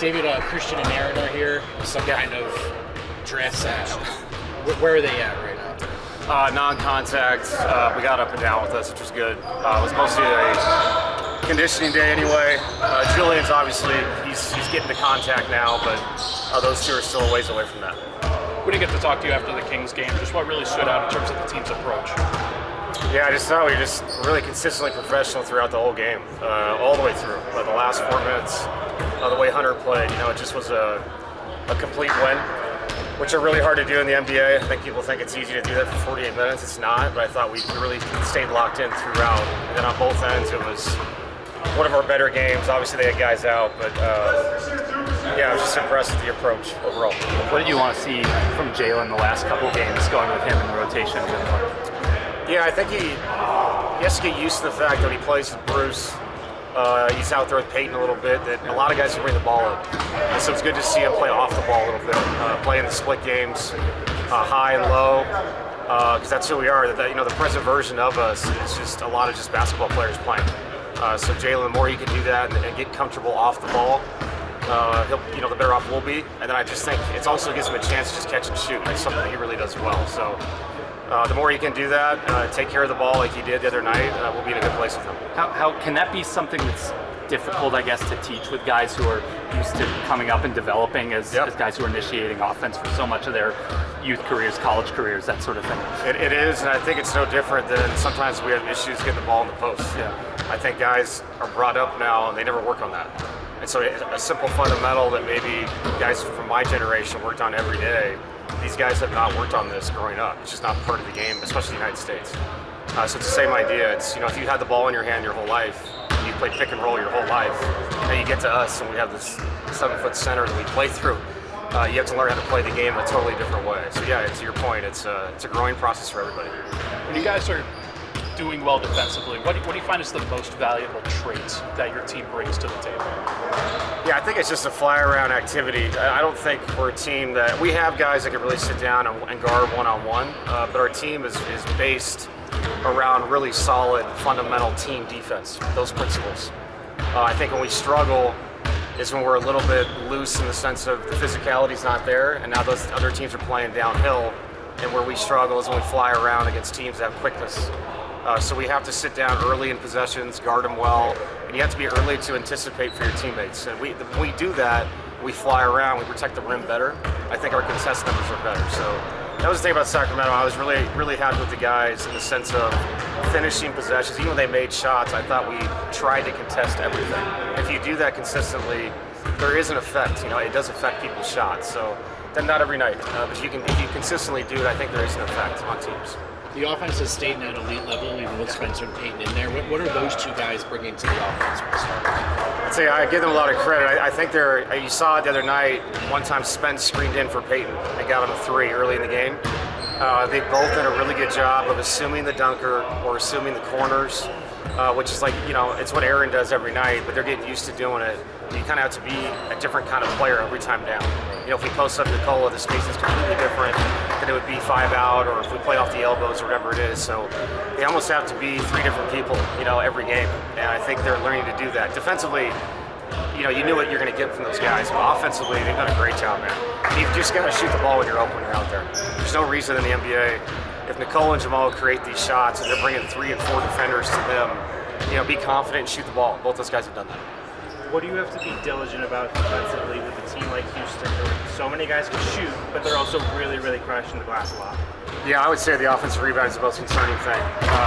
David, Christian and Aaron are here. Some kind of dress. Where are they at right now? Non-contact. We got up and down with us, which was good. It was mostly a conditioning day anyway. Julian's obviously, he's getting to contact now, but those two are still a ways away from that. We didn't get to talk to you after the Kings game. Just what really stood out in terms of the team's approach? Yeah, I just thought we were just really consistently professional throughout the whole game, all the way through. The last 4 minutes, the way Hunter played, it just was a complete win, which are really hard to do in the NBA. I think people think it's easy to do that for 48 minutes. It's not, but I thought we really stayed locked in throughout. And then on both ends, it was one of our better games. Obviously, they had guys out, but yeah, I was just impressed with the approach overall. What did you want to see from Jalen the last couple games, going with him in the rotation? Yeah, I think he has to get used to the fact that he plays with Bruce. He's out there with Peyton a little bit, that a lot of guys can bring the ball up. And so it's good to see him play off the ball a little bit, play in the split games, high and low, because that's who we are. The present version of us is just a lot of just basketball players playing. So Jalen, the more he can do that and get comfortable off the ball, the better off we'll be. And then I just think it also gives him a chance to just catch and shoot. That's something that he really does well. So the more he can do that, take care of the ball like he did the other night, we'll be in a good place with him. How can that be something that's difficult, I guess, to teach with guys who are used to coming up and developing as guys who are initiating offense for so much of their youth careers, college careers, that sort of thing? It is, and I think it's no different than sometimes we have issues getting the ball in the post. Yeah. I think guys are brought up now and they never work on that. And so a simple fundamental that maybe guys from my generation worked on every day, these guys have not worked on this growing up. It's just not part of the game, especially in the United States. So it's the same idea. It's, if you had the ball in your hand your whole life, you played pick and roll your whole life, and you get to us and we have this 7-foot center that we play through, you have to learn how to play the game a totally different way. So yeah, to your point, it's a growing process for everybody. When you guys are doing well defensively, what do you find is the most valuable traits that your team brings to the table? Yeah, I think it's just a fly-around activity. I don't think we're a team that, we have guys that can really sit down and guard one-on-one, but our team is based around really solid, fundamental team defense, those principles. I think when we struggle is when we're a little bit loose in the sense of the physicality's not there, and now those other teams are playing downhill, and where we struggle is when we fly around against teams that have quickness. So we have to sit down early in possessions, guard them well, and you have to be early to anticipate for your teammates. And when we do that, we fly around, we protect the rim better. I think our contest numbers are better. So that was the thing about Sacramento. I was really, really happy with the guys in the sense of finishing possessions. Even when they made shots, I thought we tried to contest everything. If you do that consistently, there is an effect. It does affect people's shots. So then not every night, but if you consistently do it, I think there is an effect on teams. The offense has stayed at an elite level, even with Spencer and Peyton in there. What are those two guys bringing to the offense? I'd say I give them a lot of credit. I think you saw it the other night, one time Spence screened in for Peyton and got him a 3 early in the game. They've both done a really good job of assuming the dunker or assuming the corners, which is it's what Aaron does every night, but they're getting used to doing it. You kind of have to be a different kind of player every time down. If we post up Nicola, the space is completely different than it would be 5 out, or if we play off the elbows or whatever it is. So they almost have to be 3 different people, every game. And I think they're learning to do that. Defensively, you knew what you're going to get from those guys. But offensively, they've done a great job, man. You've just got to shoot the ball when you're open, when you're out there. There's no reason in the NBA, if Nicola and Jamal create these shots and they're bringing 3 and 4 defenders to them, be confident and shoot the ball. Both those guys have done that. What do you have to be diligent about defensively with a team like Houston, where so many guys can shoot, but they're also really, really crashing the glass a lot? Yeah, I would say the offensive rebound is the most concerning thing.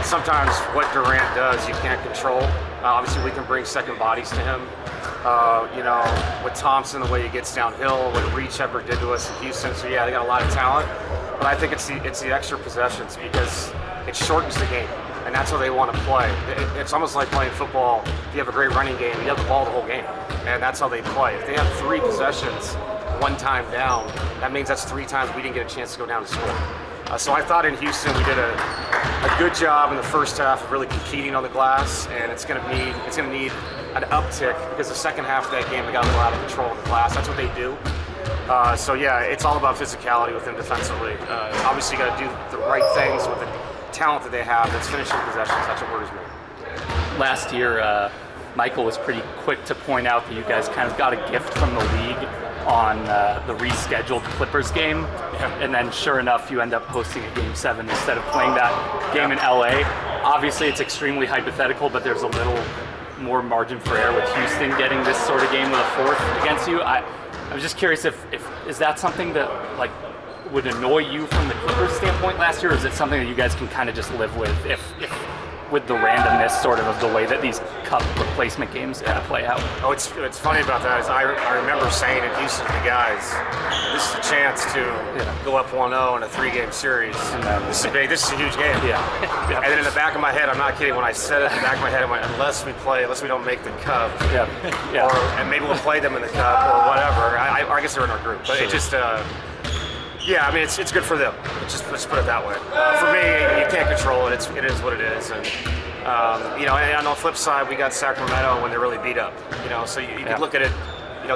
Sometimes what Durant does, you can't control. Obviously, we can bring second bodies to him. With Thompson, the way he gets downhill, what Reed Shepard did to us in Houston. So yeah, they got a lot of talent, but I think it's the extra possessions because it shortens the game. And that's how they want to play. It's almost like playing football. If you have a great running game, you have the ball the whole game. And that's how they play. If they have 3 possessions, 1 time down, that means that's 3 times we didn't get a chance to go down and score. So I thought in Houston we did a good job in the first half of really competing on the glass, and it's going to need an uptick because the second half of that game they got a little out of control on the glass. That's what they do. So yeah, it's all about physicality with them defensively. Obviously, you got to do the right things with the talent that they have that's finishing possessions. That's what worries me. Last year, Michael was pretty quick to point out that you guys kind of got a gift from the league on the rescheduled Clippers game, and then sure enough, you end up hosting a Game 7 instead of playing that game in LA. Obviously, it's extremely hypothetical, but there's a little more margin for error with Houston getting this sort of game with a fourth against you. I was just curious if is that something that like would annoy you from the Clippers standpoint last year, or is it something that you guys can kind of just live with if with the randomness sort of the way that these cup replacement games kind of play out? Oh, it's funny about that is I remember saying in Houston to the guys, this is a chance to go up 1-0 in a 3-game series. This is big. This is a huge game. Yeah. And then in the back of my head, I'm not kidding. When I said it in the back of my head, I went, unless we don't make the cup, and maybe we'll play them in the cup or whatever. I guess they're in our group, but it just. Yeah, I mean, it's good for them. Let's put it that way. For me, you can't control it. It is what it is. And, and on the flip side, we got Sacramento when they're really beat up. So you can look at it,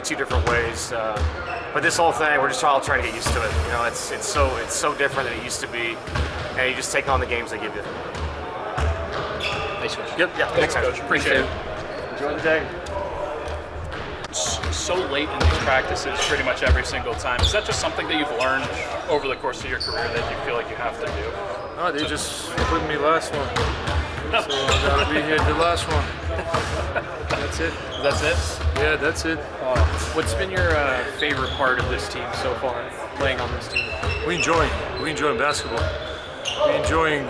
two different ways. But this whole thing, we're just all trying to get used to it. It's so different than it used to be. And you just take on the games they give you. Thanks, Coach. Yep. Yeah. Thanks, Coach. Appreciate it. Enjoy the day. So late in these practices pretty much every single time. Is that just something that you've learned over the course of your career that you feel like you have to do? No, they just put me last one. So I gotta be here the last one. That's it. That's it? Yeah, that's it. What's been your favorite part of this team so far, playing on this team? We enjoying basketball. We enjoying,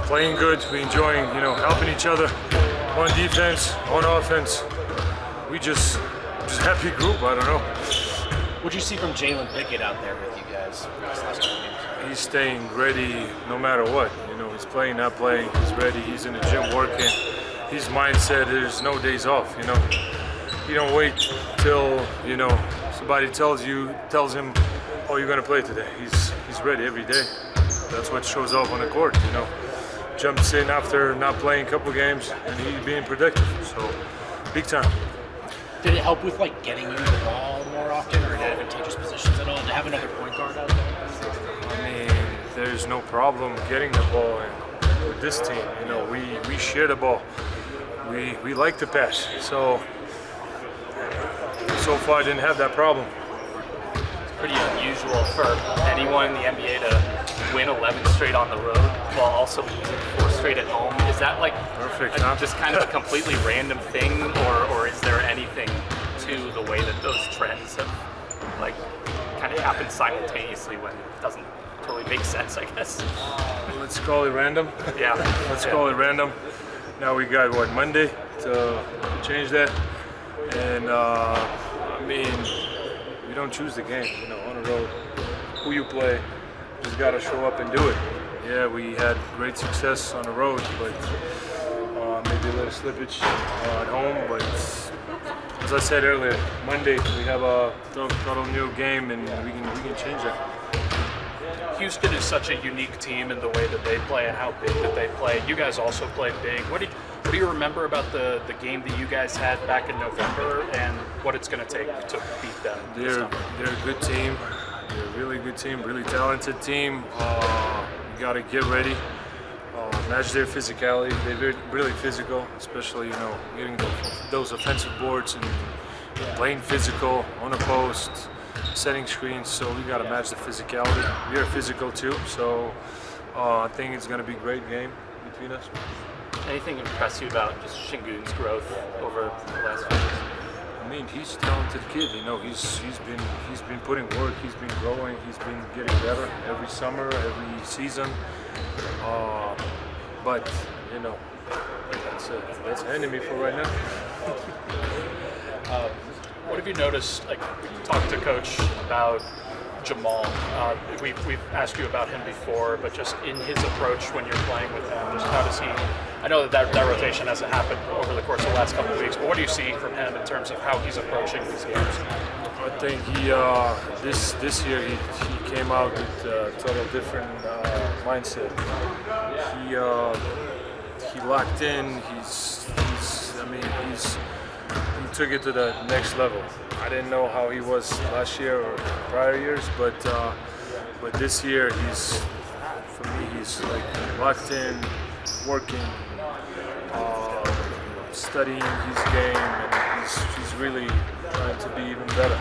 playing good. We enjoying, helping each other on defense, on offense. We just happy group. I don't know. What'd you see from Jalen Pickett out there with you guys these last couple games? He's staying ready no matter what. He's playing, not playing. He's ready. He's in the gym working. His mindset is no days off. You don't wait till somebody tells him, oh, you're gonna play today. He's ready every day. That's what shows up on the court. Jumps in after not playing a couple games and he's being productive. So big time. Did it help with getting you the ball more often, or in advantageous positions at all, to have another point guard out there? I mean, there's no problem getting the ball in with this team. We share the ball. We like to pass. So far I didn't have that problem. It's pretty unusual for anyone in the NBA to win 11 straight on the road while also losing 4 straight at home. Is that perfect, huh? just kind of a completely random thing, or is there anything to the way that those trends have kind of happened simultaneously when it doesn't totally make sense, I guess? Let's call it random. Yeah. Let's call it random. Now we got Monday to change that, and I mean, we don't choose the game. On the road, who you play, just gotta show up and do it. Yeah, we had great success on the road, but maybe a little slippage at home. But as I said earlier, Monday we have a total new game, and we can change that. Houston is such a unique team in the way that they play and how big that they play. You guys also play big. What do you remember about the game that you guys had back in November, and what it's going to take to beat them? They're a good team. They're a really good team, really talented team. You got to get ready, match their physicality. They're really physical, especially getting those offensive boards and playing physical on the post, setting screens. So we got to match the physicality. We are physical too, so I think it's going to be a great game between us. Anything impress you about just Şengün's growth over the last few years? I mean, he's a talented kid. He's been putting work. He's been growing. He's been getting better every summer, every season. But that's an enemy for right now. What have you noticed? We talked to Coach about Jamal. We've asked you about him before, but just in his approach when you're playing with him, just how does he? I know that rotation hasn't happened over the course of the last couple of weeks, but what are you seeing from him in terms of how he's approaching these games? I think he this year he came out with a total different mindset. He locked in. He took it to the next level. I didn't know how he was last year or prior years, but this year he's locked in, working. studying his game, and he's really trying to be even better.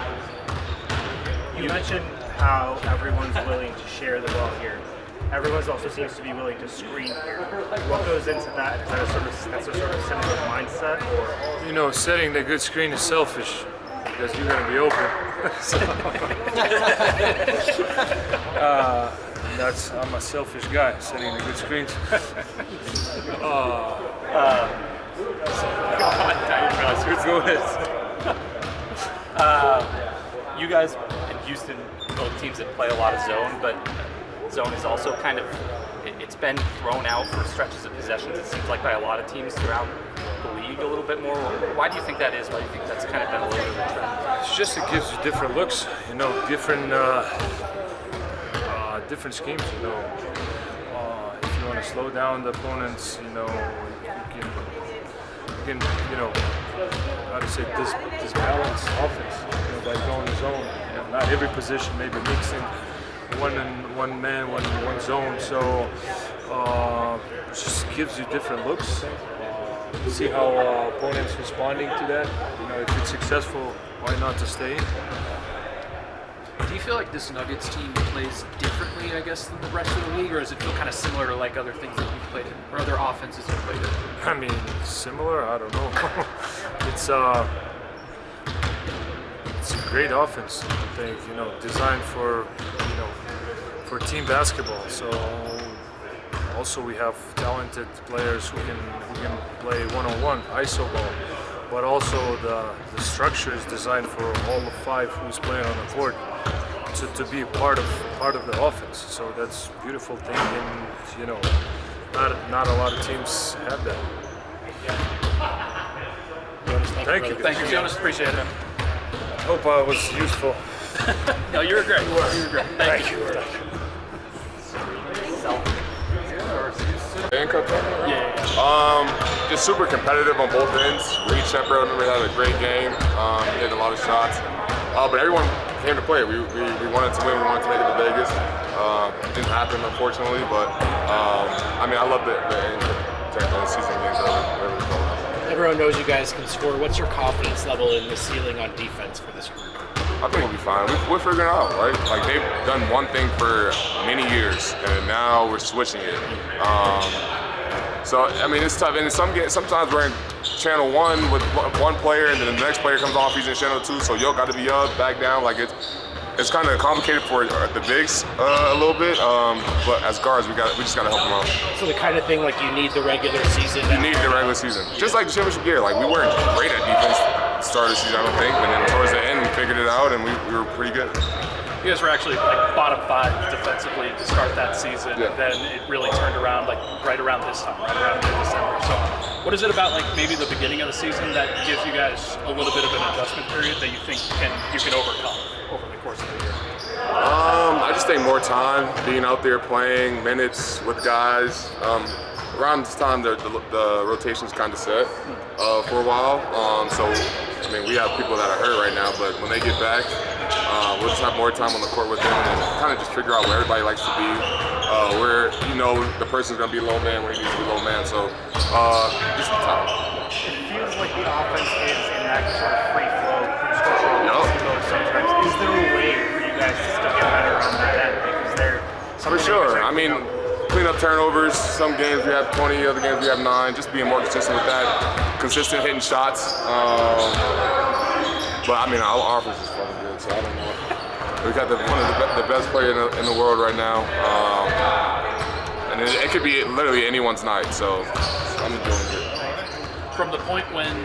You mentioned how everyone's willing to share the ball here. Everyone also seems to be willing to screen here. What goes into that? Is that that's a sort of similar mindset, or? You know, setting the good screen is selfish because you're going to be open. So, I'm a selfish guy, setting the good screens. Go ahead. You guys in Houston, both teams that play a lot of zone, but zone is also kind of, it's been thrown out for stretches of possessions, it seems like, by a lot of teams throughout the league a little bit more. Why do you think that is? Why do you think that's kind of been a little bit of a trend? It's just, it gives you different looks, you know, different schemes, you know. If you want to slow down the opponents, you know, you can, you know, how to say, disbalance offense, you know, by going zone. You know, not every position, maybe mixing one man, one zone. So it just gives you different looks. See how opponents responding to that. You know, if it's successful, why not to stay in? Do you feel like this Nuggets team plays differently, I guess, than the rest of the league, or does it feel kind of similar to like other things that you've played in, or other offenses you've played in? I mean, similar? I don't know. It's a great offense, I think, you know, designed for, you know, for team basketball. So also we have talented players who can play one-on-one ISO ball, but also the structure is designed for all the five who's playing on the court to be part of the offense. So that's a beautiful thing, and you know, not a lot of teams have that. Jonas, Thank you. Thank you, Jonas. Appreciate it. Hope I was useful. No, you were great. You were great. Thank you. Just super competitive on both ends. Reed Shepard had a great game. He had a lot of shots. But everyone came to play. We wanted to win. We wanted to make it to Vegas. It didn't happen, unfortunately. But I mean, I love the season games. Whatever it's called. Everyone knows you guys can score. What's your confidence level in the ceiling on defense for this group? I think we'll be fine. We're figuring it out, right? Like, they've done one thing for many years, and now we're switching it. So I mean, it's tough. And in sometimes we're in channel 1 with one player, and then the next player comes off, he's in channel 2. So yo got to be up, back down. Like it's kind of complicated for the bigs a little bit. But as guards, we just got to help them out. So the kind of thing like you need the regular season. You need the regular season, just like the championship year. Like, we weren't great at defense at the start of the season, I don't think. But then towards the end, we figured it out, and we were pretty good. You guys were actually like bottom 5 defensively to start that season, Yeah. and then it really turned around like right around this time, right around mid-December. So, what is it about like maybe the beginning of the season that gives you guys a little bit of an adjustment period that you think you can overcome over the course of the year? I just think more time, being out there playing minutes with guys. Around this time, the rotation's kind of set for a while. So, I mean, we have people that are hurt right now, but when they get back, we'll just have more time on the court with them and kind of just figure out where everybody likes to be, where, you know, the person's going to be low man, where he needs to be low man. So, just the time. It feels like the offense is in that sort of free flow, cruise control mode sometimes. Is there a way for you guys to still get better on that end? Because they're For sure. I mean, clean up turnovers. Some games we have 20, other games we have 9. Just being more consistent with that. Consistent hitting shots. But I mean, our offense is fucking good, so I don't know. We've got one of the best player in the world right now. And it could be literally anyone's night, so I'm enjoying it. From the point when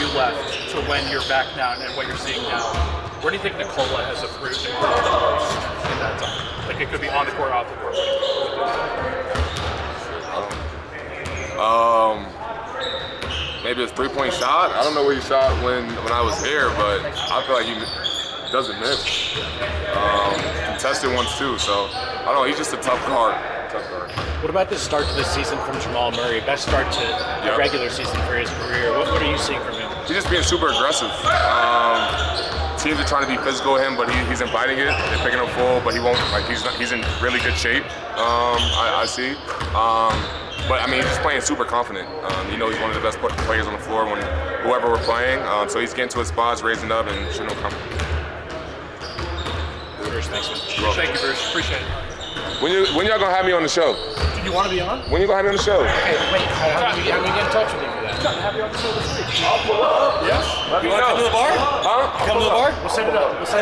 you left to when you're back now and what you're seeing now, where do you think Nikola has improved the most in that time? Like, it could be on the court, off the court. Maybe a 3-point shot. I don't know where he shot when I was here, but I feel like he doesn't miss. Contested ones too, so I don't know. He's just a tough guard. What about the start to the season from Jamal Murray? Best start to the regular season for his career. What are you seeing from him? He's just being super aggressive. Teams are trying to be physical with him, but he's inviting it. They're picking him full, but he won't. Like, he's in really good shape. I see. But I mean, he's just playing super confident. You know, he's one of the best players on the floor when whoever we're playing. So he's getting to his spots, raising up, and shooting no confidence. Bruce, thanks, man. Thank you, Bruce. Appreciate it. When y'all gonna have me on the show? Do you want to be on? When you gonna have me on the show? Hey, wait, how do we get in touch with you for that? Have you on the show this week? I'll pull up. Yes. Let me You want to know. come to the bar? Huh? Come to the bar? We'll set it up. Bruce.